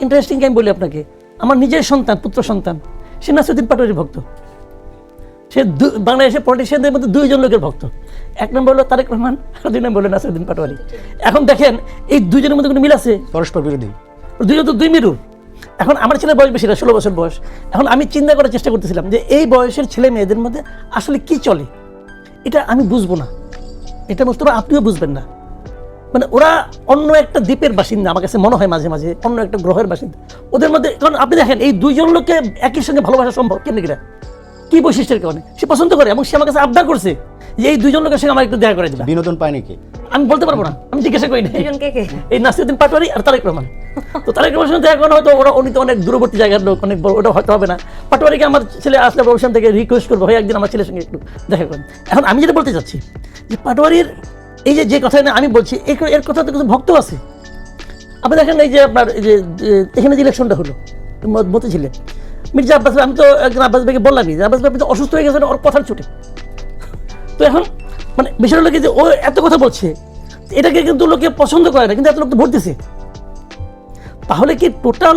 Interesting আমি বলি আপনাকে, আমার নিজের সন্তান, পুত্র সন্তান, সে নাসিরউদ্দিন পাটোয়ারির ভক্ত। সে বাংলাদেশের পলিটিশিয়ানদের মধ্যে 2 জন লোকের ভক্ত। 1 নম্বর হলো তারেক রহমান, আর 2 নম্বর হলো নাসিরউদ্দিন পাটোয়ারি। এখন দেখেন এই 2 জনের মধ্যে কোনো মিল আছে? পরস্পর বিরোধী, 2 জন তো 2 মেরু। এখন আমার ছেলের বয়স বেশি না, 16 বছর বয়স। এখন আমি চিন্তা করার চেষ্টা করতেছিলাম যে এই বয়সের ছেলে মেয়েদের মধ্যে আসলে কি চলে, এটা আমি বুঝবো না, এটা মোস্তফা আপনিও বুঝবেন না। মানে ওরা অন্য একটা দ্বীপের বাসিন্দা, আমার কাছে মনে হয় মাঝে মাঝে অন্য একটা গ্রহের বাসিন্দা ওদের মধ্যে। কারণ আপনি দেখেন এই 2 জন লোককে একই সঙ্গে ভালোবাসা সম্ভব কেমনি কিনা, কি বৈশিষ্ট্যের কারণে? সে পছন্দ করে এবং সে আমার কাছে আবদার করছে যে এই 2 জন লোকের সঙ্গে আমার একটু দেখা করে দিবা। বিনোদন পায় নাকি আমি বলতে পারবো না, আমি জিজ্ঞাসা করি না। এই নাসিরউদ্দিন পাটোয়ারি আর তারেক রহমান। তো তারেক রহমানের সঙ্গে দেখা করানো হয়তো ওরা উনি তো অনেক দূরবর্তী জায়গার লোক, অনেক বড়, ওটা হয়তো হবে না। পাটোয়ারিকে আমার ছেলে আসলে প্রফেশন থেকে রিকোয়েস্ট করবো, ভাই একদিন আমার ছেলের সঙ্গে একটু দেখা করেন। এখন আমি যেটা বলতে চাচ্ছি যে পাটোয়ারির এই যে কথা আমি বলছি এর কথা তো কিছু ভক্ত আছে। আপনি দেখেন এই যে আপনার এই যে এখানে যে ইলেকশনটা হলো মতিঝিলে, মির্জা আব্বাস ভাই, আমি তো একজন আব্বাস ভাইকে বললামই যে আব্বাস ভাই তো অসুস্থ হয়ে গেছেন ওর কথার ছুটে। তো এখন মানে বিষয়টা লোকে যে ও এত কথা বলছে, এটাকে কিন্তু লোকে পছন্দ করে না, কিন্তু এত লোক তো ভোট দিছে। তাহলে কি টোটাল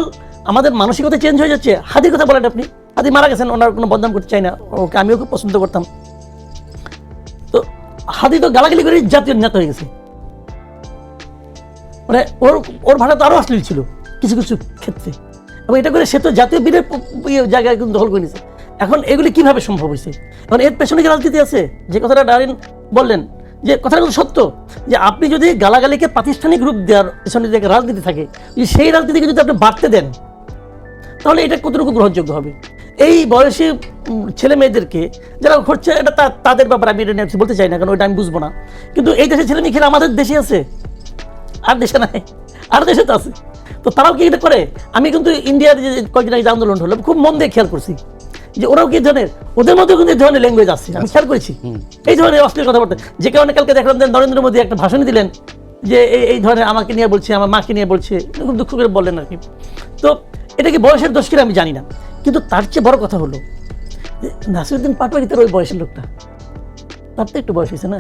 আমাদের মানসিকতা চেঞ্জ হয়ে যাচ্ছে? হাদির কথা বলেন আপনি, হাদি মারা গেছেন, ওনার কোনো বদনাম করতে চাই না, ওকে আমিও খুব পছন্দ করতাম। তো হাদি তো গালাগালি করে জাতীয় নেতা হয়ে গেছে। মানে ওর ভাড়া তো আরো অশ্লীল ছিল কিছু কিছু ক্ষেত্রে, এবং এটা করে সে তো জাতীয় বীরের জায়গায় কিন্তু দখল করে নিয়েছে। এখন এগুলি কিভাবে সম্ভব হয়েছে? এখন এর পেছনে কি রাজনীতি আছে? যে কথাটা ডারিন বললেন, যে কথাটা কিন্তু সত্য, যে আপনি যদি গালাগালিকে প্রাতিষ্ঠানিক রূপ দেওয়ার পেছনে যে রাজনীতি থাকে, সেই রাজনীতিকে যদি আপনি বাড়তে দেন, তাহলে এটা কতটুকু গ্রহণযোগ্য হবে? এই বয়সী ছেলে মেয়েদেরকে যারা ঘটছে, এটা তাদের ব্যাপারে আমি এটা নিয়ে বলতে চাই না, কারণ ওইটা আমি বুঝবো না। কিন্তু এই দেশের ছেলে মেয়ে খেলে আমাদের দেশে আছে, আর দেশে নাই, আর দেশে তো আছে। তো তারাও কি এটা করে? আমি কিন্তু ইন্ডিয়ার যে কয়েকদিন আগে আন্দোলন হলো, খুব মন দিয়ে খেয়াল করছি যে ওরাও কি ধরনের, ওদের মধ্যে কিন্তু এই ধরনের ল্যাঙ্গুয়েজ আসছে, আমি খেয়াল করেছি এই ধরনের অশ্লীল কথাবার্তা। যে কারণে কালকে দেখলাম যে নরেন্দ্র মোদী একটা ভাষণ দিলেন যে এই ধরনের আমাকে নিয়ে বলছে, আমার মাকে নিয়ে বলছে, খুব দুঃখ করে বললেন আর কি। তো এটা কি বয়সের দোষ কিনা আমি জানি না, কিন্তু তার চেয়ে বড় কথা হলো যে নাসিরউদ্দিন পাটোয়ারি তার ওই বয়সের লোকটা, তার তো একটু বয়স হয়েছে না,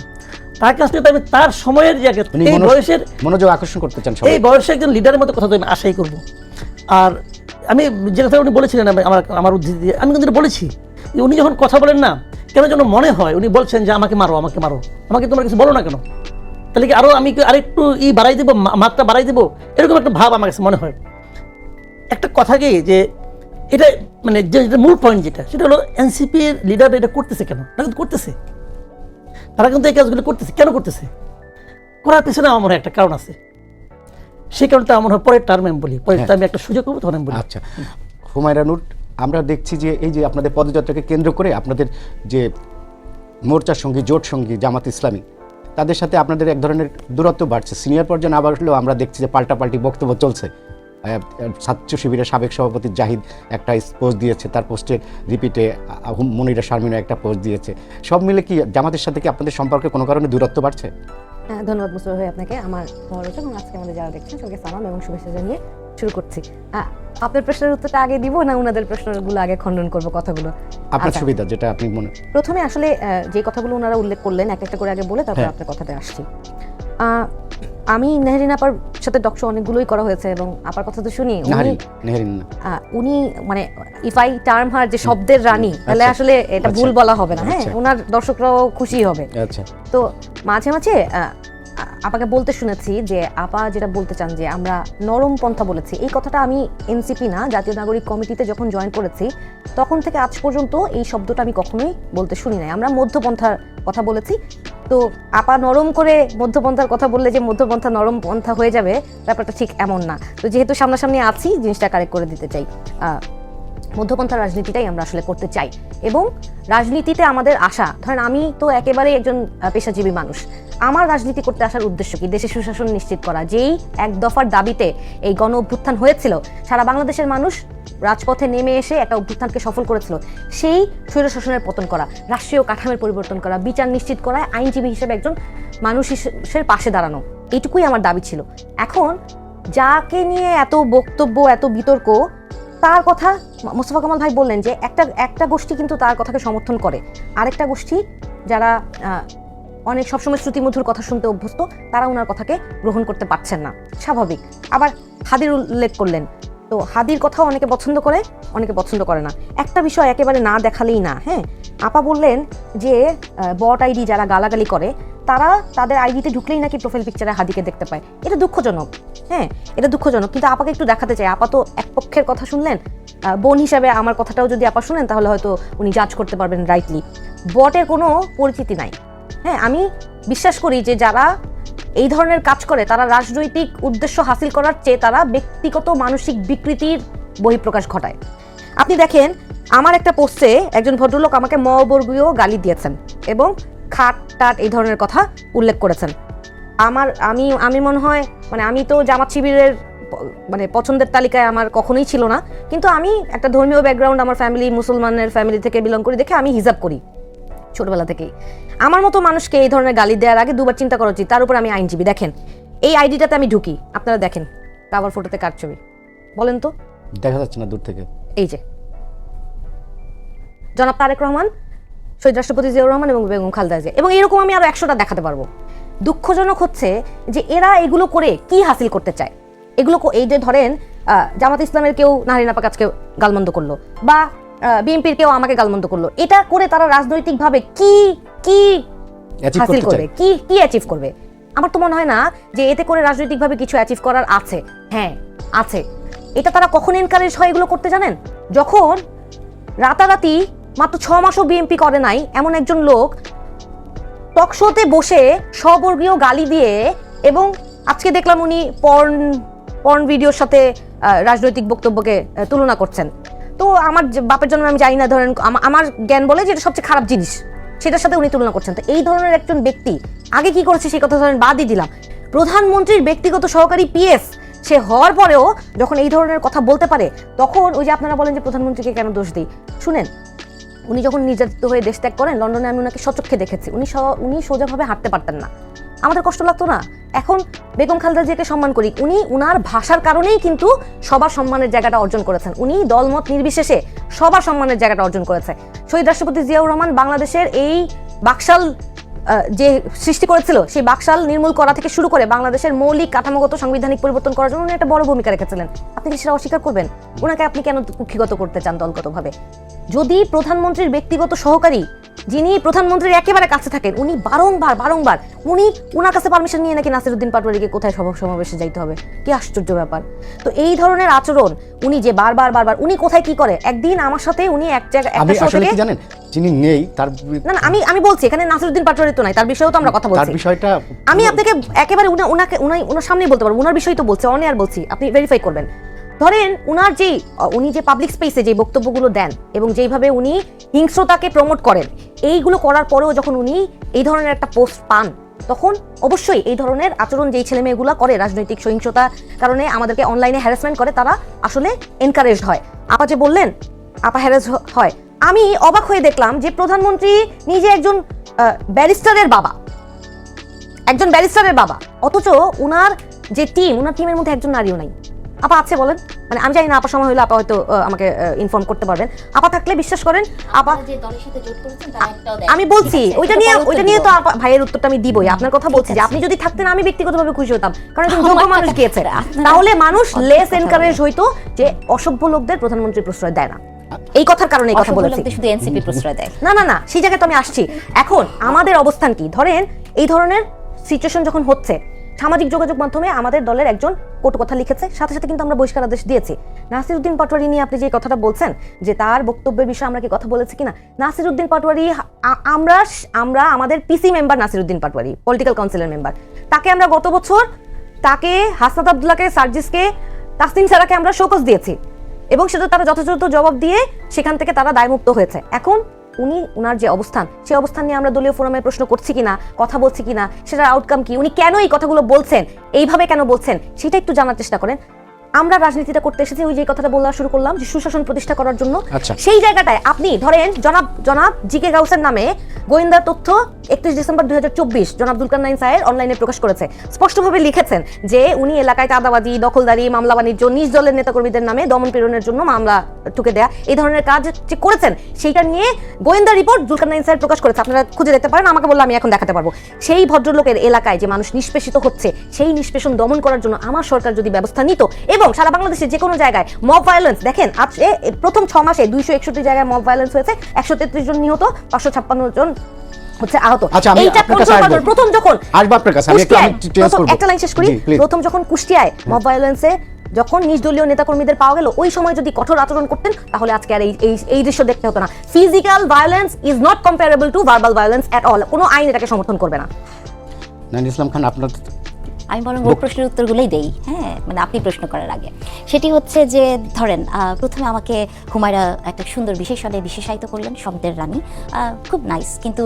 তার কাছ থেকে আমি তার সময়ের জায়গায় এই বয়সের মনোযোগ আকর্ষণ করতে চান, এই বয়সে একজন লিডারের মতো কথা তো আমি আশাই করবো। আর আমি যে কথা উনি বলেছিলেন আমার উদ্ধৃতি দিয়ে আমি কিন্তু বলেছি যে উনি যখন কথা বলেন না, কেন যেন মনে হয় উনি বলছেন যে আমাকে মারো, আমাকে মারো, আমাকে তোমরা কিছু বলো না কেন, তাহলে কি আরো আমি আরেকটু বাড়াই দেবো, মাত্রা বাড়াই দেবো, এরকম একটা ভাব আমার কাছে মনে হয়। একটা কথা কি যে এটা মানে যেটা মূল পয়েন্ট যেটা, সেটা হলো এনসিপির লিডার এটা করতেছে কেন? তারা কিন্তু করতেছে, তারা কিন্তু এই কাজগুলো করতেছে। কেন করতেছে? করার পেছনে আমার মনে হয় একটা কারণ আছে, সেই কারণটা আমার পরের টার্মে আমি বলি, পরের টার্মে একটা সুযোগ পাবো তখন আমি বলি। আচ্ছা, হুমায়রা নূর, আমরা দেখছি যে এই যে আপনাদের পদযাত্রাকে কেন্দ্র করে আপনাদের যে মোর্চার সঙ্গী, জোট সঙ্গী জামাত ইসলামী, তাদের সাথে আপনাদের এক ধরনের দূরত্ব বাড়ছে। সিনিয়র পর্যায়ে না বাড়লেও আমরা দেখছি যে পাল্টাপাল্টি বক্তব্য চলছে। ছাত্র শিবিরের সাবেক সভাপতি জাহিদ একটা পোস্ট দিয়েছে, তার পোস্টের রিপিটে মনিরা শারমিনা একটা পোস্ট দিয়েছে। সব মিলে কি জামাতের সাথে কি আপনাদের সম্পর্কে কোনো কারণে দূরত্ব বাড়ছে? ধন্যবাদ মুস্তফা ভাই আপনাকে, আমার সমালোচক এবং আজকে আমাদের যারা দেখছেন সবাইকে সালাম এবং শুভেচ্ছা জানিয়ে শুরু করছি। আপনার প্রশ্নের উত্তরটা আগে দিব না ওনাদের প্রশ্নগুলো আগে খণ্ডন করব কথাগুলো? আপনার সুবিধা যেটা আপনি মনে। প্রথমে আসলে যে কথাগুলো ওনারা উল্লেখ করলেন একটা একটা করে আগে বলে তারপর আপনার কথাতে আসছি। আমি নেহরিন আপার সাথে ডক্টর অনেকগুলোই করা হয়েছে এবং আপার কথা তো শুনি, উনি মানে ইফ আই টার্ম হার যে শব্দের রানী, তাহলে আসলে এটা ভুল বলা হবে না, হ্যাঁ, ওনার দর্শকরাও খুশি হবে। তো মাঝে মাঝে আপাকে বলতে শুনেছি যে আপা যেটা বলতে চান যে আমরা নরম পন্থা বলেছি, এই কথাটা আমি এনসিপি না জাতীয় নাগরিক কমিটিতে যখন জয়েন করেছি তখন থেকে আজ পর্যন্ত এই শব্দটা আমি কখনোই বলতে শুনি নাই। আমরা মধ্যপন্থার কথা বলেছি। তো আপা নরম করে মধ্যপন্থার কথা বললে যে মধ্যপন্থা নরম পন্থা হয়ে যাবে, ব্যাপারটা ঠিক এমন না। তো যেহেতু সামনাসামনি আছি, জিনিসটা কারেক্ট করে দিতে চাই। মধ্যপন্থার রাজনীতিটাই আমরা আসলে করতে চাই এবং রাজনীতিতে আমাদের আশা, ধরেন আমি তো একেবারে একজন পেশাজীবী মানুষ, আমার রাজনীতি করতে আসার উদ্দেশ্য কি? দেশে সুশাসন নিশ্চিত করা। যেই এক দফার দাবিতে এই গণ অভ্যুত্থান হয়েছিল, সারা বাংলাদেশের মানুষ রাজপথে নেমে এসে একটা অভ্যুত্থানকে সফল করেছিল, সেই স্বৈরশাসনের পতন করা, রাষ্ট্রীয় কাঠামোর পরিবর্তন করা, বিচার নিশ্চিত করা, আইনজীবী হিসেবে একজন মানুষের পাশে দাঁড়ানো, এইটুকুই আমার দাবি ছিল। এখন যাকে নিয়ে এত বক্তব্য, এত বিতর্ক, তার কথা মোস্তফা কামাল ভাই বললেন যে একটা গোষ্ঠী কিন্তু তার কথাকে সমর্থন করে, আরেকটা গোষ্ঠী যারা অনেক সবসময় শ্রুতিমধুর কথা শুনতে অভ্যস্ত, তারা ওনার কথাকে গ্রহণ করতে পারছেন না, স্বাভাবিক। আবার হাদির উল্লেখ করলেন, তো হাদির কথাও অনেকে পছন্দ করে, অনেকে পছন্দ করে না। একটা বিষয় একেবারে না দেখালেই না। হ্যাঁ, আপা বললেন যে বট আইডি যারা গালাগালি করে তারা তাদের আইডিতে ঢুকলেই নাকি প্রোফাইল পিকচারে হাদিকে দেখতে পায়। এটা দুঃখজনক। হ্যাঁ, এটা দুঃখজনক, কিন্তু আপাকে একটু দেখাতে চাই। আপা তো এক পক্ষের কথা শুনলেন, বোন হিসাবে আমার কথাটাও যদি আপা শুনেন তাহলে হয়তো উনি জাজ করতে পারবেন রাইটলি। বটের কোনো পরিচিতি নাই। হ্যাঁ, আমি বিশ্বাস করি যে যারা এই ধরনের কাজ করে তারা রাজনৈতিক উদ্দেশ্য হাসিল করার চেয়ে তারা ব্যক্তিগত মানসিক বিকৃতির বহিঃপ্রকাশ ঘটায়। আপনি দেখেন, আমার একটা পোস্টে একজন ভদ্রলোক আমাকে মবর্গীয় গালি দিয়েছেন এবং খাট টাট এই ধরনের কথা উল্লেখ করেছেন। আমি মনে হয় আমি তো জামাত শিবিরের পছন্দের তালিকায় আমার কখনোই ছিল না, কিন্তু আমি একটা ধর্মীয় ব্যাকগ্রাউন্ড, আমার ফ্যামিলি মুসলমানের ফ্যামিলি থেকে বিলং করি দেখে আমি হিজাব করি ছোটবেলা থেকেই। আমার মতো মানুষকে এই ধরনের গালি দেওয়ার আগে দুবার চিন্তা করা উচিত। তার উপর আমি আইনজীবী। দেখেন, এই আইডিটাতে আমি ঢুকি, আপনারা দেখেন কাভার ফটোতে কার ছবি বলেন তো? দেখা যাচ্ছে না দূর থেকে। এই যে জনাব তারেক রহমান, শহীদ রাষ্ট্রপতি জিয়াউর রহমান এবং বেগম খালেদা জিয়া, এবং এরকম আমি আরো 100টা দেখাতে পারবো। দুঃখজনক হচ্ছে যে এরা এগুলো করে কি হাসিল করতে চায়। এগুলো এই যে ধরেন জামাত ইসলামের কেউ নাহরিন আপাকে আজকে গালমন্দ করলো, বা বিএনপির কেউ আমাকে গালমন্দ করলো, এটা করে তারা রাজনৈতিকভাবে কি কি হাসিল করবে, কি কি অ্যাচিভ করবে? আমার তো মনে হয় না যে এতে করে রাজনৈতিকভাবে কিছু অ্যাচিভ করার আছে। হ্যাঁ আছে। এটা তারা কখন এনকারেজ হয় এগুলো করতে জানেন? যখন রাতারাতি মাত্র 6 মাসও বিএনপি করে নাই এমন একজন লোক টক শোতে বসে স্ববর্গীয় গালি দিয়ে, এবং আজকে দেখলাম উনি পর্ন ভিডিওর সাথে রাজনৈতিক বক্তব্যকে তুলনা করছেন। তো আমার বাপের জন্য আমি জানি না, ধরেন আমার জ্ঞান বলে যে এটা সবচেয়ে খারাপ জিনিস, সেটার সাথে উনি তুলনা করছেন। তো এই ধরনের একজন ব্যক্তি আগে কি করেছে সেই কথা ধরেন বাদই দিলাম, প্রধানমন্ত্রীর ব্যক্তিগত সহকারী পিএস সে হওয়ার পরেও যখন এই ধরনের কথা বলতে পারে, তখন ওই যে আপনারা বলেন যে প্রধানমন্ত্রীকে কেন দোষ দিই, শুনেন, উনি যখন নির্যাতিত হয়ে দেশ ত্যাগ করেন লন্ডনে, আমি ওনাকে সচক্ষে দেখেছি, উনি সোজাভাবে হাঁটতে পারতেন না। আমাদের কষ্ট লাগতো না? এখন বেগম খালেদা জিয়াকে সম্মান করি, উনি উনার ভাষার কারণেই কিন্তু সবার সম্মানের জায়গাটা অর্জন করেছেন। উনি দলমত নির্বিশেষে সবার সম্মানের জায়গাটা অর্জন করেছে। শহীদ রাষ্ট্রপতি জিয়াউর রহমান বাংলাদেশের এই বাকশাল যে সৃষ্টি করেছিল, সেই বাকশাল নির্মূল করা থেকে শুরু করে বাংলাদেশের মৌলিক কাঠামোগত সাংবিধানিক পরিবর্তন করার জন্য উনি একটা বড় ভূমিকা রেখেছিলেন। আপনি কি সেটা অস্বীকার করবেন? ওনাকে আপনি কেন কুক্ষিগত করতে চান দলগতভাবে? যদি প্রধানমন্ত্রীর ব্যক্তিগত সহকারী, যিনি প্রধানমন্ত্রীর একেবারে কাছে থাকেন, উনি বারংবার উনার কাছে পারমিশন নিয়ে নাকি নাসিরউদ্দিন পাটোয়ারিকে কোথায় সমাবেশে যাইতে হবে, কি আশ্চর্য ব্যাপার। তো এই ধরনের আচরণ উনি যে বারবার উনি কোথায় কি করে, একদিন আমার সাথে উনি এক জায়গায় একটা শো থেকে, জানেন যিনি নেই তার না আমি বলছি এখানে নাসিরউদ্দিন পাটোয়ারি তো নাই, তার বিষয়েও তো আমরা কথা বলছি। তার বিষয়টা আমি আপনাকে একেবারে উনার সামনেই বলতে পারবো, উনার বিষয় তো বলছে, অন এয়ার বলছি, আপনি ভেরিফাই করবেন। ধরেন উনি যে পাবলিক স্পেসে যে বক্তব্যগুলো দেন এবং যেইভাবে উনি হিংস্রতাকে প্রমোট করেন, এইগুলো করার পরেও যখন উনি এই ধরনের একটা পোস্ট পান, তখন অবশ্যই এই ধরনের আচরণ যেই ছেলে মেয়েগুলো করে রাজনৈতিক সহিংসতার কারণে আমাদেরকে অনলাইনে হ্যারাসমেন্ট করে, তারা আসলে এনকারেজড হয়। আপা যে বললেন আপা হ্যারাস হয়, আমি অবাক হয়ে দেখলাম যে প্রধানমন্ত্রী নিজে একজন ব্যারিস্টারের বাবা, অথচ উনার যে উনার টিমের মধ্যে একজন নারীও নাই। আপা আছে বলেন? আমি জানি না, আপা সময় হলে আপা হয়তো আমাকে ইনফর্ম করতে পারবেন। আপা থাকলে বিশ্বাস করেন, আপা আমি বলছি ওইটা নিয়ে তো আপা ভাইয়ের উত্তরটা আমি দিবই। আপনার কথা বলছি যে আপনি যদি থাকতেন আমি ব্যক্তিগতভাবে খুশি হতাম, কারণ একজন যোগ্য মানুষ গিয়েছে, তাহলে মানুষ লেস এনকারেজ হইতো যে অসভ্য লোকদের প্রধানমন্ত্রী প্রশ্রয় দেয় না। এই কথার কারণে এই কথা বলেছি, শুধু এনসিপি প্রশ্রয় দেয় না, সেই জায়গায় তো আমি আসছি। এখন আমাদের অবস্থান কি? ধরেন এই ধরনের সিচুয়েশন যখন হচ্ছে, সামাজিক যোগাযোগ মাধ্যমে আমাদের দলের একজন কটু কথা লিখেছে, সাথে সাথে কিন্তু আমরা বহিষ্কার আদেশ দিয়েছি। নাসিরউদ্দিন পাটোয়ারি নিয়ে আপনি যে কথাটা বলছেন যে তার বক্তব্যের বিষয়ে আমরা কি কথা বলেছি কিনা, নাসিরউদ্দিন পাটোয়ারি, আমরা আমাদের পিসি মেম্বার নাসিরউদ্দিন পাটোয়ারি, পলিটিক্যাল কাউন্সিলের মেম্বার, তাকে আমরা গত বছর হাসনাত আব্দুল্লাহকে, সার্জিসকে, তাসনিম সারাকে আমরা শোকজ দিয়েছি, এবং সেটা তারা যথাযথ জবাব দিয়ে সেখান থেকে তারা দায়মুক্ত হয়েছে। এখন উনার যে অবস্থান, সেই অবস্থান নিয়ে আমরা দলীয় ফোরামে প্রশ্ন করছি কিনা, কথা বলছি কিনা, সেটার আউটকাম কি, উনি কেন এই কথাগুলো বলছেন, এইভাবে কেন বলছেন, সেটা একটু জানার চেষ্টা করেন। আমরা রাজনীতিটা করতে এসেছি ওই যে কথাটা বলা শুরু করলাম যে সুশাসন প্রতিষ্ঠা করার জন্য। সেই জায়গাটায় আপনি ধরেন জনাব জি কে গাউসের নামে গোয়েন্দা তথ্য 31 ডিসেম্বর 2024 জনাব জুলকারনাইন স্যার অনলাইনে প্রকাশ করেছে, স্পষ্টভাবে লিখেছেন যে উনি এলাকায় চাঁদাবাজি, দখলদারি, মামলা বাণিজ্য, নিজ দলের নেতাকর্মীদের নামে দমন পীড়নের জন্য মামলা ঠুকে দেয়া, এই ধরনের কাজ যে করেছেন সেইটা নিয়ে গোয়েন্দা রিপোর্ট জুলকারনাইন স্যার প্রকাশ করেছে। আপনারা খুঁজে দেখতে পারেন, আমাকে বললে আমি এখন দেখাতে পারবো। সেই ভদ্রলোকের এলাকায় যে মানুষ নিষ্পেষিত হচ্ছে, সেই নিষ্পেষণ দমন করার জন্য আমার সরকার যদি ব্যবস্থা নিত, এবং সারা বাংলাদেশে যে কোনো জায়গায় মব ভায়োলেন্স, দেখেন আজকে প্রথম 6 মাসে 261 জায়গায় মব ভায়োলেন্স হয়েছে, 133 জন নিহত, 556 জন হচ্ছে আহত। আচ্ছা, আমি এইটা আপনার কাছে control আসবো। প্রথম যখন আসবো আপনার কাছে, আমি একটু চেঞ্জ করব। একটা লাইন শেষ করি। জি, please। প্রথম যখন কুষ্টিয়ায় মব ভায়োলেন্সে যখন নিজ দলীয় নেতাকর্মীদের পাওয়া গেল, ওই সময় যদি কঠোর আচরণ করতেন তাহলে আজকে আর এই দৃশ্য দেখতে হতো না। Physical violence is not comparable to verbal violence at all. কোনো আইন এটাকে সমর্থন করবে না। নাইন ইসলাম খান, আপনার আমি বরং ওর প্রশ্নের উত্তরগুলোই দেই, হ্যাঁ, মানে আপনি প্রশ্ন করার আগে। সেটি হচ্ছে যে ধরেন প্রথমে আমাকে হুমায়রা একটা সুন্দর বিশেষণে বিশেষায়িত করলেন, শব্দের রানী, খুব নাইস। কিন্তু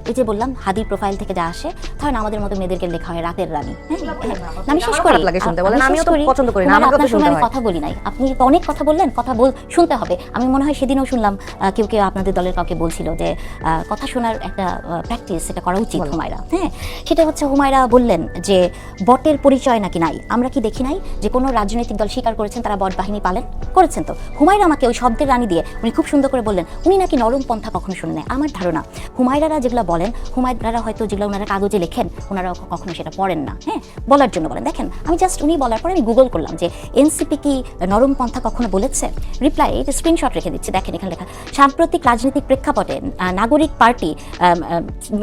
ওই যে বললাম হাদির প্রোফাইল থেকে যা আসে, ধরেন আমাদের মতো মেয়েদেরকে লেখা হয় রাতের রানী। আমি শেষ করি, আমিও তো পছন্দ করি না, আপনার সময় আমি কথা বলি নাই, আপনি তো অনেক কথা বললেন, কথা শুনতে হবে। আমি মনে হয় সেদিনও শুনলাম কেউ কেউ আপনাদের দলের কাউকে বলছিল যে কথা শোনার একটা প্র্যাকটিস, সেটা করা উচিত হুমায়রা। হ্যাঁ, সেটা হচ্ছে হুমায়রা বললেন যে বটের পরিচয় নাকি নাই। আমরা কি দেখি নাই যে কোনো রাজনৈতিক দল স্বীকার করেছেন তারা বট বাহিনী পালন করেছেন? তো হুমায়রা আমাকে ওই শব্দের রানী দিয়ে উনি খুব সুন্দর করে বললেন উনি নাকি নরম পন্থা কখনো শুনে নেয়। আমার ধারণা হুমায়রারা যেগুলো বলেন, হুমায়রারা হয়তো যেগুলো ওনারা কাগজে লেখেন, ওনারা কখনো সেটা পড়েন না। হ্যাঁ, বলার জন্য বলেন। দেখেন, আমি জাস্ট উনি বলার পরে আমি গুগল করলাম যে এনসিপি কি নরম পন্থা কখনো বলেছে। রিপ্লাই, এটা স্ক্রিনশট রেখে দিচ্ছি, দেখেন এখানে লেখা, সাম্প্রতিক রাজনৈতিক প্রেক্ষাপটে নাগরিক পার্টি,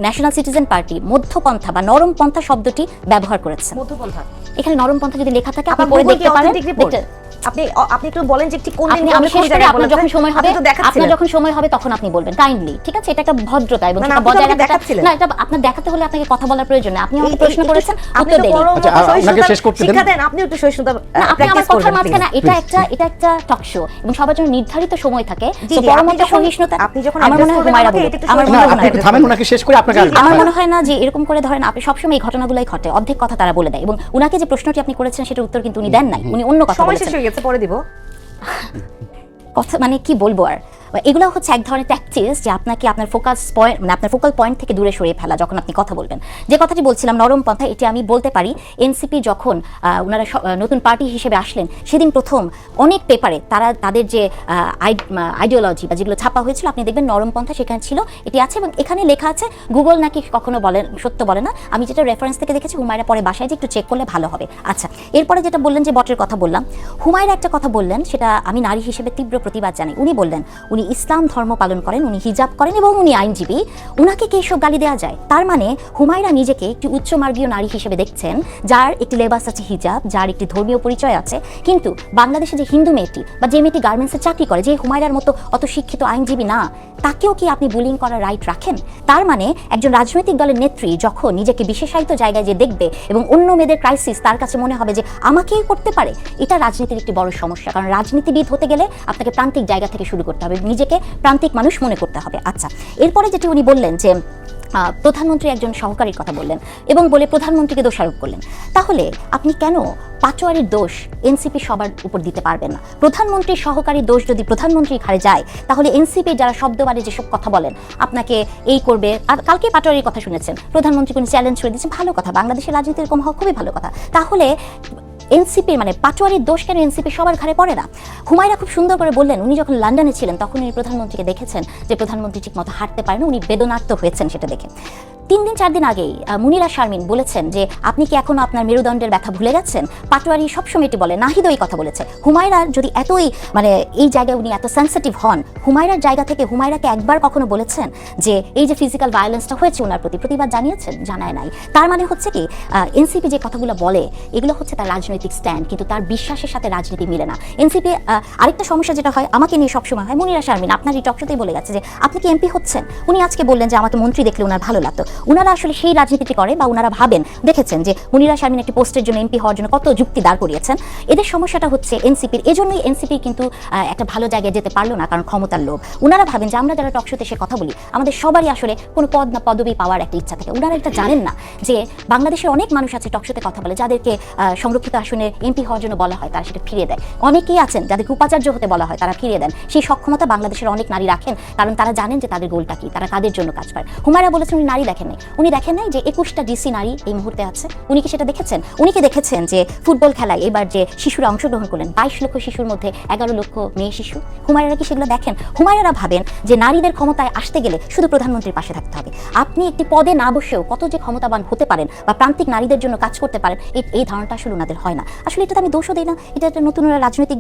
ন্যাশনাল সিটিজেন পার্টি মধ্যপন্থা বা নরম পন্থা শব্দটি ব্যবহার করেছে। এখানে নরম পন্থা যদি লেখা থাকে আপনি পড়ে দেখতে পারেন। আপনি একটু বলেন যে ঠিক কোন দিন আমি শেষ করে আপনার যখন সময় হবে, আপনার যখন সময় হবে তখন আপনি বলবেন কাইন্ডলি, ঠিক আছে? এটা একটা ভদ্রতা এবং সেটা বজায় রাখা। না, এটা আপনার দেখাতে হলে আপনাকে কথা বলার প্রয়োজন নেই। আপনি আমাকে প্রশ্ন করেছেন, উত্তর দেন। আচ্ছা, আপনাকে শেষ করতে দেন। শিক্ষা দেন, আপনি একটু সহিষ্ণুতা আপনি আমার কথার মাঝখানে, এটা একটা টক শো এবং সবার জন্য নির্ধারিত সময় থাকে। তো পরমত সহিষ্ণুতা আপনি যখন আমার মনে হয় হুমায়রা বলতে, আমার মনে না, হয় আপনি একটু থামেন, ওনাকে শেষ করে আপনাকে আমার মনে হয় না যে এরকম করে ধরেন আপনি সবসময় এই ঘটনাগুলোই ঘটে, অর্ধেক কথা তারা বলে দেয় এবং উনাকে যে প্রশ্নটি আপনি করেছেন সেটার উত্তর কিন্তু উনি দেন নাই, উনি অন্য কথা সময় শেষ বলেছেন। হয়ে গেছে, পরে দিব কথা মানে কি বলবো আর, এগুলো হচ্ছে এক ধরনের ট্যাকটিক্স যে আপনাকে আপনার ফোকাস পয়েন্ট, মানে আপনার ফোকাল পয়েন্ট থেকে দূরে সরিয়ে ফেলা যখন আপনি কথা বলবেন। যে কথাটি বলছিলাম নরম পন্থা, এটি আমি বলতে পারি এনসিপি যখন ওনারা নতুন পার্টি হিসেবে আসলেন সেদিন প্রথম অনেক পেপারে তারা তাদের যে আইডিওলজি বা যেগুলো ছাপা হয়েছিল আপনি দেখবেন নরম পন্থা সেখানে ছিল, এটি আছে এবং এখানে লেখা আছে। গুগল নাকি কখনো বলেন, সত্য বলে না, আমি যেটা রেফারেন্স থেকে দেখেছি। হুমায়রা পরে বাসায় যে একটু চেক করলে ভালো হবে। আচ্ছা, এরপরে যেটা বললেন যে বটের কথা বললাম, হুমায়রা একটা কথা বললেন, সেটা আমি নারী হিসেবে তীব্র প্রতিবাদ জানাই। উনি বললেন উনি ইসলাম ধর্ম পালন করেন, উনি হিজাব করেন এবং উনি আইনজীবী, উনাকে কি এসব গালি দেওয়া যায়? তার মানে হুমায়রা নিজেকে একটি উচ্চমার্গীয় নারী হিসেবে দেখছেন, যার একটি লেবাস আছে হিজাব, যার একটি ধর্মীয় পরিচয় আছে। কিন্তু বাংলাদেশে যে হিন্দু মেয়েটি বা যে মেয়েটি গার্মেন্টসে চাকরি করে, যে হুমায়রার মতো অত শিক্ষিত আইনজীবী না, তাকেও কি আপনি বুলিং করার রাইট রাখেন? তার মানে একজন রাজনৈতিক দলের নেত্রী যখন নিজেকে বিশেষায়িত জায়গায় যে দেখবে এবং অন্য মেয়েদের ক্রাইসিস তার কাছে মনে হবে যে আমাকেই করতে পারে, এটা রাজনীতির একটি বড় সমস্যা। কারণ রাজনীতিবিদ হতে গেলে আপনাকে প্রান্তিক জায়গা থেকে শুরু করতে হবে, নিজেকে প্রান্তিক মানুষ মনে করতে হবে। আচ্ছা, এরপরে যেটি উনি বললেন যে প্রধানমন্ত্রী একজন সহকারীর কথা বললেন এবং বলে প্রধানমন্ত্রীকে দোষারোপ করলেন। তাহলে আপনি কেন পাটোয়ারির দোষ এনসিপি সবার উপর দিতে পারবেন না? প্রধানমন্ত্রীর সহকারী দোষ যদি প্রধানমন্ত্রীর ঘাড়ে যায়, তাহলে এনসিপি যারা শব্দবারে যেসব কথা বলেন, আপনাকে এই করবে, আর কালকে পাটোয়ারির কথা শুনেছেন, প্রধানমন্ত্রী কোনো চ্যালেঞ্জ করে দিচ্ছেন, ভালো কথা, বাংলাদেশের রাজনীতি এরকম হওয়া খুবই ভালো কথা। তাহলে এনসিপি মানে পাটোয়ারির দোষ কেন এনসিপি সবার ঘাড়ে পড়ে না? হুমায়রা খুব সুন্দর করে বললেন উনি যখন লন্ডনে ছিলেন তখন উনি প্রধানমন্ত্রীকে দেখেছেন যে প্রধানমন্ত্রী ঠিক মতো হাঁটতে পারেন, উনি বেদনার্ত হয়েছেন সেটা দেখে। 3 দিন 4 দিন আগেই মুনিরা শারমিন বলেছেন যে আপনি কি এখনো আপনার মেরুদণ্ডের ব্যথা ভুলে গেছেন? পাটোয়ারি সবসময় এটি বলে, নাহিদ এই কথা বলেছে। হুমায়রার যদি এতই মানে এই জায়গায় উনি এত সেন্সিটিভ হন, হুমায়রার জায়গা থেকে হুমায়রাকে একবার কখনো বলেছেন যে এই যে ফিজিক্যাল ভায়োলেন্সটা হয়েছে ওনার প্রতি প্রতিবাদ জানিয়েছেন? জানায় নাই। তার মানে হচ্ছে কি এনসিপি যে কথাগুলো বলে এগুলো হচ্ছে তার রাজনৈতিক স্ট্যান্ড, কিন্তু তার বিশ্বাসের সাথে রাজনীতি মিলে না। এনসিপি আরেকটা সমস্যা যেটা হয় আমাকে নিয়ে সবসময় হয়, মুনিরা শারমিন আপনার এই টকশোতেই বলে গেছে যে আপনি কি এমপি হচ্ছেন? উনি আজকে বললেন যে আমাকে মন্ত্রী দেখলে ওনার ভালো লাগতো। ওনারা আসলে সেই রাজনীতিটি করে বা ওনারা ভাবেন, দেখেছেন যে মুনিরা শারমিন একটি পোস্টের জন্য এমপি হওয়ার জন্য কত যুক্তি দাঁড় করিয়েছেন। এদের সমস্যাটা হচ্ছে এনসিপির, এজন্যই এনসিপি কিন্তু একটা ভালো জায়গায় যেতে পারলো না, কারণ ক্ষমতার লোভ। ওনারা ভাবেন যে আমরা যারা টকশোতে এসে কথা বলি আমাদের সবারই আসলে কোনো পদ না পদবি পাওয়ার একটা ইচ্ছা থাকে। ওনারা এটা জানেন না যে বাংলাদেশের অনেক মানুষ আছে টকশোতে কথা বলে, যাদেরকে সংরক্ষিত আসনে এমপি হওয়ার জন্য বলা হয় তারা সেটা ফিরিয়ে দেয়। অনেকেই আছেন যাদেরকে উপাচার্য হতে বলা হয় তারা ফিরিয়ে দেন। সেই সক্ষমতা বাংলাদেশের অনেক নারী রাখেন, কারণ তারা জানেন যে তাদের গোলটা কি, তারা কাদের জন্য কাজ করে। হুমায়রা বলেছেন উনি নারী দেখেন নাই, উনি দেখেন নাই যে 21টা ডিসি নারী এই মুহূর্তে আছে। উনি কি সেটা দেখেছেন? উনি কি দেখেছেন যে ফুটবল খেলায় এবার যে শিশুরা অংশগ্রহণ করলেন 22 লক্ষ শিশুর মধ্যে 11 লক্ষ মেয়ে শিশু? হুমায়রা কি সেগুলো দেখেন? হুমায়রা ভাবেন যে নারীদের ক্ষমতায় আসতে গেলে শুধু প্রধানমন্ত্রীর পাশে থাকতে হবে। আপনি একটি পদে না বসেও কত যে ক্ষমতাবান হতে পারেন বা প্রান্তিক নারীদের জন্য কাজ করতে পারেন, এই ধারণাটা আসলে ওনাদের হয় না। আসলে এটাতে আমি দোষও দিই না, এটা একটা নতুন রাজনৈতিক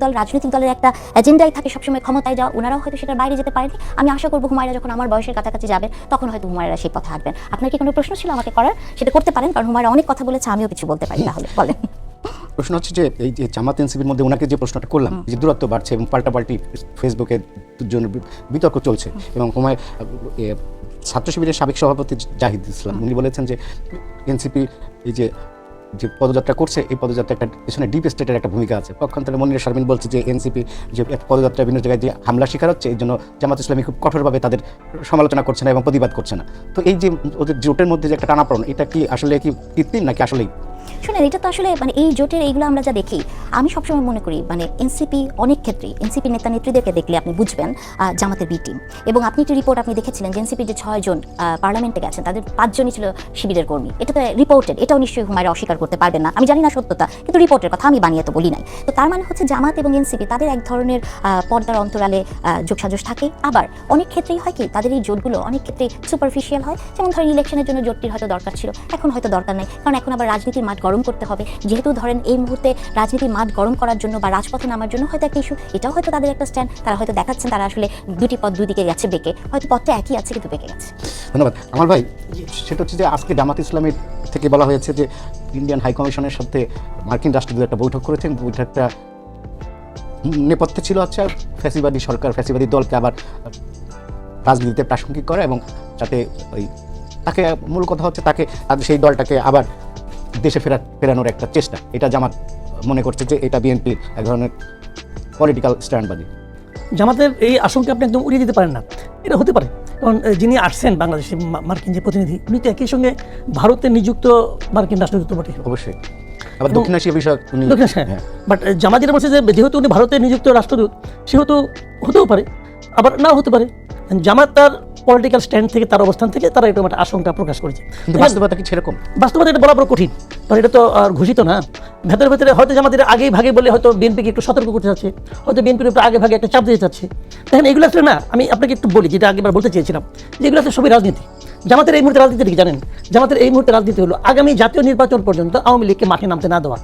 দলের একটা এজেন্ডাই থাকে সবসময় ক্ষমতায় যাওয়া। ওনারাও হয়তো সেটার বাইরে যেতে পারেনি। আমি আশা করবো হুমায়রা যখন আমার বয়সের কাছাকাছি যাবেন তখন হয়তো হুমায়রা সেই পথে হাঁটবেন। আপনার কি কোনো প্রশ্ন ছিল আমাকে করার? সেটা করতে পারেন, কারণ হুমায়রা অনেক কথা বলেছে, আমিও কিছু বলতে পারি। তাহলে বলেন। প্রশ্ন হচ্ছে যে এই যে জামাত এনসিপির মধ্যে ওনাকে যে প্রশ্নটা করলাম, যে দূরত্ব বাড়ছে এবং পাল্টাপাল্টি ফেসবুকে জন্য বিতর্ক চলছে, এবং ছাত্র শিবিরের সাবেক সভাপতি জাহিদ ইসলাম উনি বলেছেন যে এনসিপি এই যে পদযাত্রা করছে, এই পদযাত্রা একটা পিছনে ডিপ স্টেটের একটা ভূমিকা আছে। পক্ষান্তরে মুনিরা শারমিন বলছে যে এনসিপি যে পদযাত্রা বিভিন্ন জায়গায় যে হামলা শিকার হচ্ছে, এই জন্য জামাত ইসলামী খুব কঠোরভাবে তাদের সমালোচনা করছে না এবং প্রতিবাদ করছে না। তো এই যে ওদের জোটের মধ্যে যে একটা টানাপড়ন, এটা কি আসলে কি কৃত্রিম নাকি আসলেই? শুনেন, এটা তো আসলে মানে এই জোটের এইগুলো আমরা যা দেখি, আমি সবসময় মনে করি মানে এনসিপি অনেক ক্ষেত্রেই এনসিপি নেতা নেত্রীদেরকে দেখলে আপনি বুঝবেন জামাতের বি টিম। এবং আপনি একটি রিপোর্ট আপনি দেখেছিলেন যে এনসিপির যে 6 জন পার্লামেন্টে গেছেন তাদের 5 জনই ছিল শিবিরের কর্মী। এটা তো রিপোর্টেড, এটাও নিশ্চয়ই হুমায়রা অস্বীকার করতে পারবেন না। আমি জানি না সত্যতা, কিন্তু রিপোর্টের কথা আমি বানিয়ে তো বলি নাই। তো তার মানে হচ্ছে জামাত এবং এনসিপি তাদের এক ধরনের পর্দার অন্তরালে যোগসাজশ থাকে। আবার অনেক ক্ষেত্রেই হয় কি তাদের এই জোটগুলো অনেক ক্ষেত্রে সুপারফিশিয়াল হয়। যেমন ধরেন ইলেকশনের জন্য জোটটির হয়তো দরকার ছিল, এখন হয়তো দরকার নাই, কারণ এখন আবার রাজনীতির মাঠ গরম করতে হবে। যেহেতু ধরেন এই মুহূর্তে রাজনীতির মাঠ গরম করার জন্য বা রাজপথে নামার জন্য হয়তো একটা ইস্যু, এটাও হয়তো তাদের একটা স্ট্যান্ড। তারা হয়তো দেখাচ্ছেন তারা আসলে দুটি পথ দুদিকে যাচ্ছে বেঁকে, হয়তো পথটা একই আছে কিন্তু বেঁকে গেছে। ধন্যবাদ আমার ভাই। সেটা হচ্ছে যে আজকে জামাত ইসলামের থেকে বলা হয়েছে যে ইন্ডিয়ান হাই কমিশনের সাথে মার্কিন রাষ্ট্রদূত একটা বৈঠক করেছেন। বৈঠকটা নেপথ্যে ছিল হচ্ছে ফ্যাসিবাদী সরকার, ফ্যাসিবাদী দলকে আবার রাজনীতিতে প্রাসঙ্গিক করা, এবং যাতে ওই তাকে মূল কথা হচ্ছে তাকে সেই দলটাকে আবার দেশে ফেরানোর একটা চেষ্টা। এটা জামাত মনে করছে যে এটা বিএনপির এক ধরনের পলিটিক্যাল স্ট্যান্ডবাদী। জামাতের এই আশঙ্কা আপনি একদম উড়িয়ে দিতে পারেন না। এটা হতে পারে, কারণ যিনি আসছেন বাংলাদেশে মার্কিন যে প্রতিনিধি, উনি তো একই সঙ্গে ভারতে নিযুক্ত মার্কিন রাষ্ট্রদূত বটে। অবশ্যই আবার দক্ষিণ এশিয়া বিষয়ক উনি, হ্যাঁ। বাট জামাত যেটা বলছে যে যেহেতু উনি ভারতে নিযুক্ত রাষ্ট্রদূত, সেহেতু হতেও পারে, আবার নাও হতে পারে। জামাত তার পলিটিক্যাল স্ট্যান্ড থেকে, তার অবস্থান থেকে তারা এরকম একটা আশঙ্কা প্রকাশ করেছে। কিন্তু বাস্তবতা কি সেরকম? বাস্তবতা এটা বলা বড় কঠিন, কারণ এটা তো আর ঘোষিত না। ভেতরে ভেতরে হয়তো জামাতের আগেই ভাগে বলে হয়তো বিএনপিকে একটু সতর্ক করতে চাচ্ছে, হয়তো বিএনপির উপরে আগে ভাগে একটা চাপ দিতে চাচ্ছে। দেখেন এগুলো আসলে না, আমি আপনাকে একটু বলি যেটা আগেবার বলতে চেয়েছিলাম, যে এগুলো আসলে সবই রাজনীতি। জামাতের এই মুহূর্তে রাজনীতি কি জানেন? জামাতের এই মুহূর্তে রাজনীতি হলো আগামী জাতীয় নির্বাচন পর্যন্ত আওয়ামী লীগকে মাঠে নামতে না দেওয়া।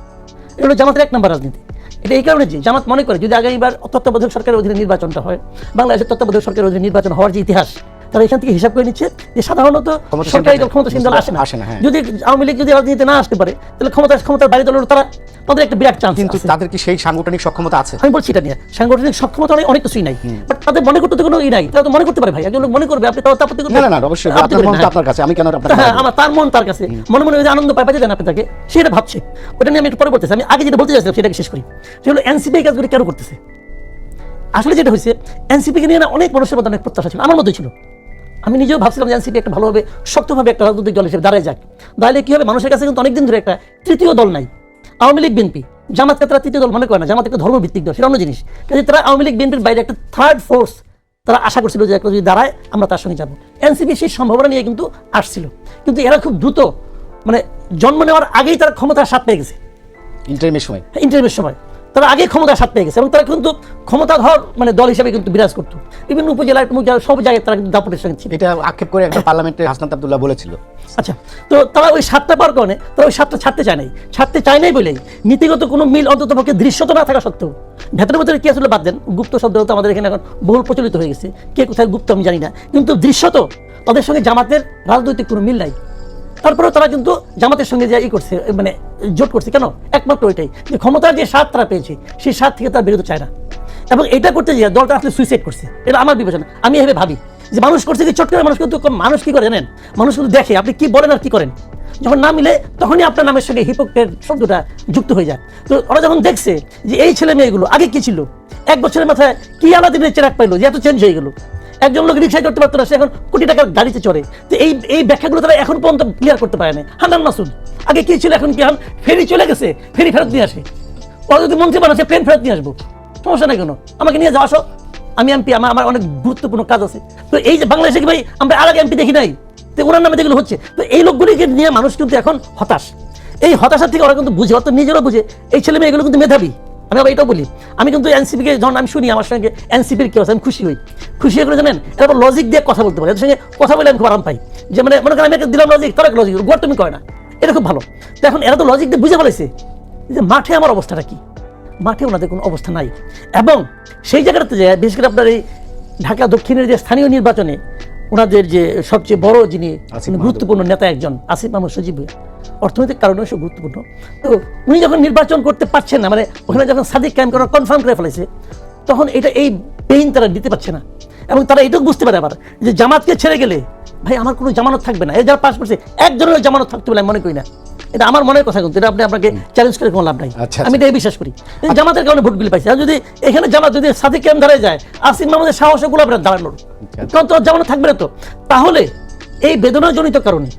এগুলো জামাতের 1 নম্বর রাজনীতি। এটা এই কারণে যে জামাত মনে করে যদি আগামীবার তত্ত্বাবধায়ক সরকারের অধীনে নির্বাচনটা হয়, বাংলাদেশের তত্ত্বাবধায়ক সরকারের অধীনে নির্বাচন হওয়ার যে ইতিহাস, তারা এখান থেকে হিসাব করে নিচ্ছে যে সাধারণত সরকারি দল, ক্ষমতাসীন দল আসে না। যদি আওয়ামী লীগ যদি রাজনীতিতে না আসতে পারে, তাহলে ক্ষমতার বাইরে দলের তারা তাদের একটা বিরাট চান্স। কিন্তু তাদের কি সেই সাংগঠনিক সক্ষমতা আছে? আমি বলছি এটা নিয়ে সাংগঠনিক সক্ষমতা অনেক কিছুই নাই, বাট তাদের মনে করতে কোনো নাই। তারা তো মনে করতে পারে ভাই, একজন লোক মনে করবে, আপনি তাও আপত্তি করবেন না, অবশ্যই আপনার মন তো আপনার কাছে, আমি কেন আপনার? হ্যাঁ, আমার তার মন তার কাছে, মনে মনে যে আনন্দ পাই দেন আপনি তাকে, সেটা ভাবছে। ওটা নিয়ে আমি একটু পরে বলতেছি। আমি আগে যেটা বলতে চাইছিলাম সেটাকে শেষ করি। সেগুলো এনসিপি কাজগুলি কেন করতেছে? আসলে যেটা হয়েছে, এনসিপিকে নিয়ে না অনেক মানুষের মধ্যে অনেক প্রত্যাশা ছিল, আমার মধ্যে ছিল। আমি নিজেও ভাবছিলাম যে এনসিপি একটা ভালোভাবে শক্তভাবে একটা রাজনৈতিক দল হিসেবে দাঁড়ায় যাক। দাঁড়ালে কি হবে, মানুষের কাছে কিন্তু অনেকদিন ধরে একটা তৃতীয় দল নাই। আওয়ামী লীগ বিএনপি, জামাতকে তারা তৃতীয় দল মনে করে না। জামাত একটা ধর্মভিত্তিক দল, সেটা অন্য জিনিস। কাজে তারা আওয়ামী লীগ বিএনপির বাইরে একটা থার্ড ফোর্স তারা আশা করছিল যে একটা যদি দাঁড়ায় আমরা তার সঙ্গে যাবো। এনসিপি সেই সম্ভাবনা নিয়ে কিন্তু আসছিল, কিন্তু এরা খুব দ্রুত মানে জন্ম নেওয়ার আগেই তারা ক্ষমতার স্বাদ পেয়ে গেছে। ইন্টারভিউর সময় তারা আগে ক্ষমতার স্বাদ পেয়ে গেছে, এবং তারা কিন্তু ক্ষমতাধর মানে দল হিসেবে কিন্তু বিরাজ করতো বিভিন্ন উপজেলায় সব জায়গায়। তারা কিন্তু দাপটের সঙ্গে ছিল। এটা আক্ষেপ করে একটা পার্লামেন্টে হাসনাত আব্দুল্লাহ বলেছিল। আচ্ছা, তো তারা ওই স্বাদটা পাওয়ার কারণে তারা ওই স্বাদটা ছাড়তে চায় নাই বলেই নীতিগত কোনো মিল অন্তত পক্ষে দৃশ্যত না থাকা সত্ত্বেও ভেতরে ভেতরে কি আসলে বাদ দেন, গুপ্ত শব্দ তো আমাদের এখানে এখন বহুল প্রচলিত হয়ে গেছে, কে কোথায় গুপ্ত আমি জানি না, কিন্তু দৃশ্যত তাদের সঙ্গে জামাতের রাজনৈতিক কোনো মিল নাই। তারপরেও তারা কিন্তু জামাতের সঙ্গে যে করছে, মানে জোট করছে কেন? একমাত্র ওইটাই যে ক্ষমতার যে স্বাদ তারা পেয়েছে, সেই স্বাদ থেকে তারা বিরত চায় না। এবং এটা করতে গিয়ে দলটা আসলে সুইসাইড করছে, এটা আমার বিবেচনা। আমি এভাবে ভাবি যে মানুষ করছে কি চট করে, মানুষ কিন্তু মানুষ কি করে জানেন, মানুষ কিন্তু দেখে আপনি কি বলেন আর কি করেন। যখন না মিলে তখনই আপনার নামের সঙ্গে হিপোক্রেট শব্দটা যুক্ত হয়ে যায়। তো ওরা যখন দেখছে যে এই ছেলে মেয়েগুলো আগে কি ছিল, 1 বছরের মাথায় কি আলাদিনের চেরাক পাইলো যে এত চেঞ্জ হয়ে গেল। একজন লোক রিক্সায় চড়তে পারতো না, সে এখন কোটি টাকার গাড়িতে চড়ে। তো এই ব্যাখ্যাগুলো তারা এখন পর্যন্ত ক্লিয়ার করতে পারে না। হান্নান মাসুদ আগে কি ছিল, এখন কি এখন ফেরি চলে গেছে, ফেরি ফেরত নিয়ে আসে। ওরা যদি মন্ত্রী বানাচ্ছে প্লেন ফেরত নিয়ে আসবো, সমস্যা নাই কেন, আমাকে নিয়ে যাও, আসো, আমি এমপি, আমার অনেক গুরুত্বপূর্ণ কাজ আছে। তো এই যে বাংলাদেশে কি ভাই আমরা আর আগে এমপি দেখি নাই, তো ওনার নামে যেগুলো হচ্ছে, তো এই লোকগুলিকে নিয়ে মানুষ কিন্তু এখন হতাশ। এই হতাশার থেকে ওরা কিন্তু বুঝে, অত নিজেরও বুঝে এই ছেলে মেয়ে এগুলো কিন্তু মেধাবী। আমি আবার এটাও বলি, আমি কিন্তু এনসিপিকে যখন আমি শুনি আমার সঙ্গে এনসিপির কেউ আছে, আমি খুশি হই। খুশি হয়ে জানেন, এরপর লজিক দিয়ে কথা বলতে পারি, এর সঙ্গে কথা বলে আমি খুব আরাম পাই। যে মানে মনে করেন আমি একটা দিলাম লজিক, তারা লজিক গোট তুমি কয় না, এটা খুব ভালো। তো এখন এরা তো লজিক দিয়ে বুঝে ফেলেছে যে মাঠে আমার অবস্থাটা কি, মাঠে ওনাদের কোনো অবস্থা নাই। এবং সেই জায়গাটাতে যায়, বিশেষ করে আপনার এই ঢাকা দক্ষিণের যে স্থানীয় নির্বাচনে ওনাদের যে সবচেয়ে বড় যিনি গুরুত্বপূর্ণ নেতা একজন আসিফ মাহমুদ সজীব ভুঁইয়া, অর্থনৈতিক কারণে সে গুরুত্বপূর্ণ। তো উনি যখন নির্বাচন করতে পারছেন না, মানে ওখানে যখন সাদিক কায়েম করা কনফার্ম করে ফেলেছে, তখন এই পেইন তারা দিতে পারছে না। এবং তারা এটুকু বুঝতে পারে আবার যে জামাতকে ছেড়ে গেলে ভাই আমার কোনো জামানত থাকবে না। এই যারা পাস করছে একজনের জামানত থাকতে বলে আমি মনে করি না। এটা আমার মনের কথা, কিন্তু এটা আপনাকে চ্যালেঞ্জ করে কোনো লাভ নাই। আমি এটাই বিশ্বাস করি, জামাতের কারণে ভোটগুলি পাইছে। আর যদি এখানে জামাত যদি সাদিক কায়েম ধরে যায়, আসিফ মাহমুদের সাহসে গুলো আপনার দাঁড়ানোর, কারণ তো জামানত থাকবে না। তো তাহলে এই বেদনাজনিত কারণে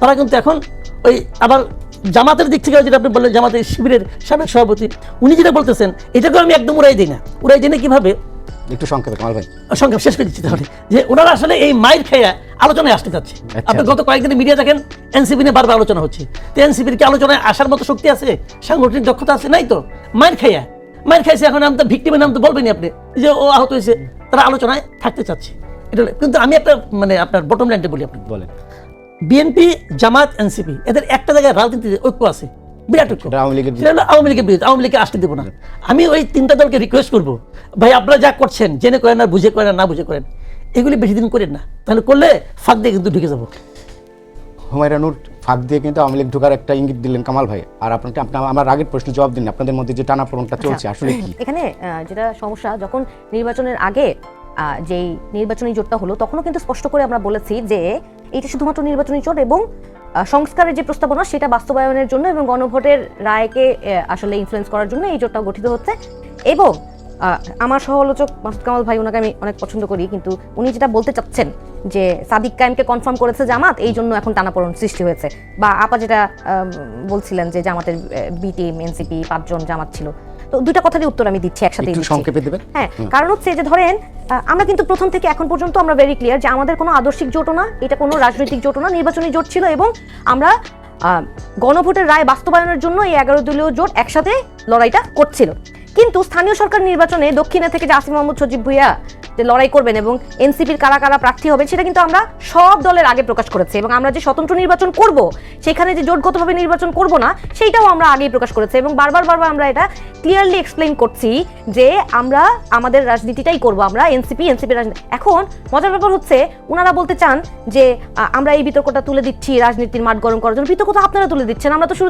তারা কিন্তু এখন ওই আবার জামাতের দিক থেকে যেটা আপনি বললেন, জামাতের শিবিরের সাবেক সভাপতি উনি যেটা বলতেছেন, এটাকে আমি একদম উড়াই দিই না। উড়াই দিই না কিভাবে, একটু সংক্ষেপে কামাল ভাই। সংক্ষেপ শেষ করে দিচ্ছি তাহলে, যে ওনারা আসলে এই মাইর খেয়ে আলোচনায় আসতে চাচ্ছে। আপনি গত কয়েকদিন মিডিয়া দেখেন এনসিপি নিয়ে বারবার আলোচনা হচ্ছে। তো এনসিপির কি আলোচনায় আসার মতো শক্তি আছে, সাংগঠনিক দক্ষতা আছে? নাই তো। মাইর খাইছে, এখন আমি তো ভিক্টিমের নাম তো বলবেনি আপনি, যে ও আহত হয়েছে, তারা আলোচনায় থাকতে চাচ্ছে। এটা কিন্তু আমি একটা মানে আপনার বটম লাইনটা বলি, আপনি বলেন বিএনপি, জামাত, এনসিপি এদের একটা জায়গায় রাজনীতিতে ঐক্য আছে, বিরাট ঐক্য। আওয়ামী লীগের আওয়ামী লীগের বিরুদ্ধে, আওয়ামী লীগকে আসতে দেবো না। আমি ওই 3টা দলকে রিকোয়েস্ট করবো, ভাই আপনারা যা করছেন জেনে করেন আর বুঝে করেন, না বুঝে করেন, এগুলি বেশি দিন করেন না, তাহলে করলে ফাঁক দিয়ে কিন্তু ঢুকে যাবো। হুমায়রা নূর ফাঁক দিয়ে কিন্তু আওয়ামী লীগ ঢোকার একটা ইঙ্গিত দিলেন কামাল ভাই। আর আপনাকে আমার আগের প্রশ্নের জবাব দিন, আপনাদের মধ্যে যে টানাপোড়েনটা চলছে আসলে কি? এখানে যেটা সমস্যা, যখন নির্বাচনের আগে যেই নির্বাচনী জোটটা হলো, তখনও কিন্তু স্পষ্ট করে আমরা বলেছি যে এটা শুধুমাত্র নির্বাচনী জোট এবং সংস্কারের যে প্রস্তাবনা সেটা বাস্তবায়নের জন্য এবং গণভোটের রায়কে আসলে ইনফ্লুয়েন্স করার জন্য এই জোটটা গঠিত হচ্ছে। এবং আমার সহ-আলোচক মাসুদ কামাল ভাই, ওনাকে আমি অনেক পছন্দ করি, কিন্তু উনি যেটা বলতে চাচ্ছেন যে সাদিক কায়েমকে কনফার্ম করেছে জামাত, এই জন্য এখন টানাপোড়েন সৃষ্টি হয়েছে। বা আপা যেটা বলছিলেন যে জামাতের বি টিম, এনসিপি 5 জন জামাত ছিল। তো দুইটা কথারই উত্তর আমি দিচ্ছি একসাথে। সংক্ষেপে দেবেন। হ্যাঁ, কারণ হচ্ছে যে ধরেন আমরা কিন্তু প্রথম থেকে এখন পর্যন্ত আমরা ভেরি ক্লিয়ার যে আমাদের কোনো আদর্শিক জোটও না, এটা কোনো রাজনৈতিক জোটও না, নির্বাচনী জোট ছিল। এবং আমরা গণভোটের রায় বাস্তবায়নের জন্য এই 11 দলীয় জোট একসাথে লড়াইটা করছিল। কিন্তু স্থানীয় সরকার নির্বাচনে দক্ষিণে থেকে যে আসিফ মাহমুদ সজীব ভুঁইয়া যে লড়াই করবেন এবং এনসিপির কারা কারা প্রার্থী হবেন, সেটা কিন্তু আমরা সব দলের আগে প্রকাশ করেছি। এবং আমরা যে স্বতন্ত্র নির্বাচন করব, সেখানে যে জোটগতভাবে নির্বাচন করব না, সেইটাও আমরা আগেই প্রকাশ করেছি। এবং বারবার আমরা এটা ক্লিয়ারলি এক্সপ্লেইন করছি যে আমরা আমাদের রাজনীতিটাই করব, আমরা এনসিপির রাজনীতি। এখন মজার ব্যাপার হচ্ছে, ওনারা বলতে চান যে আমরা এই বিতর্কটা তুলে দিচ্ছি রাজনীতির মাঠ গরম করার জন্য। বিতর্ক তো আপনারা তুলে দিচ্ছেন, আমরা তো শুরু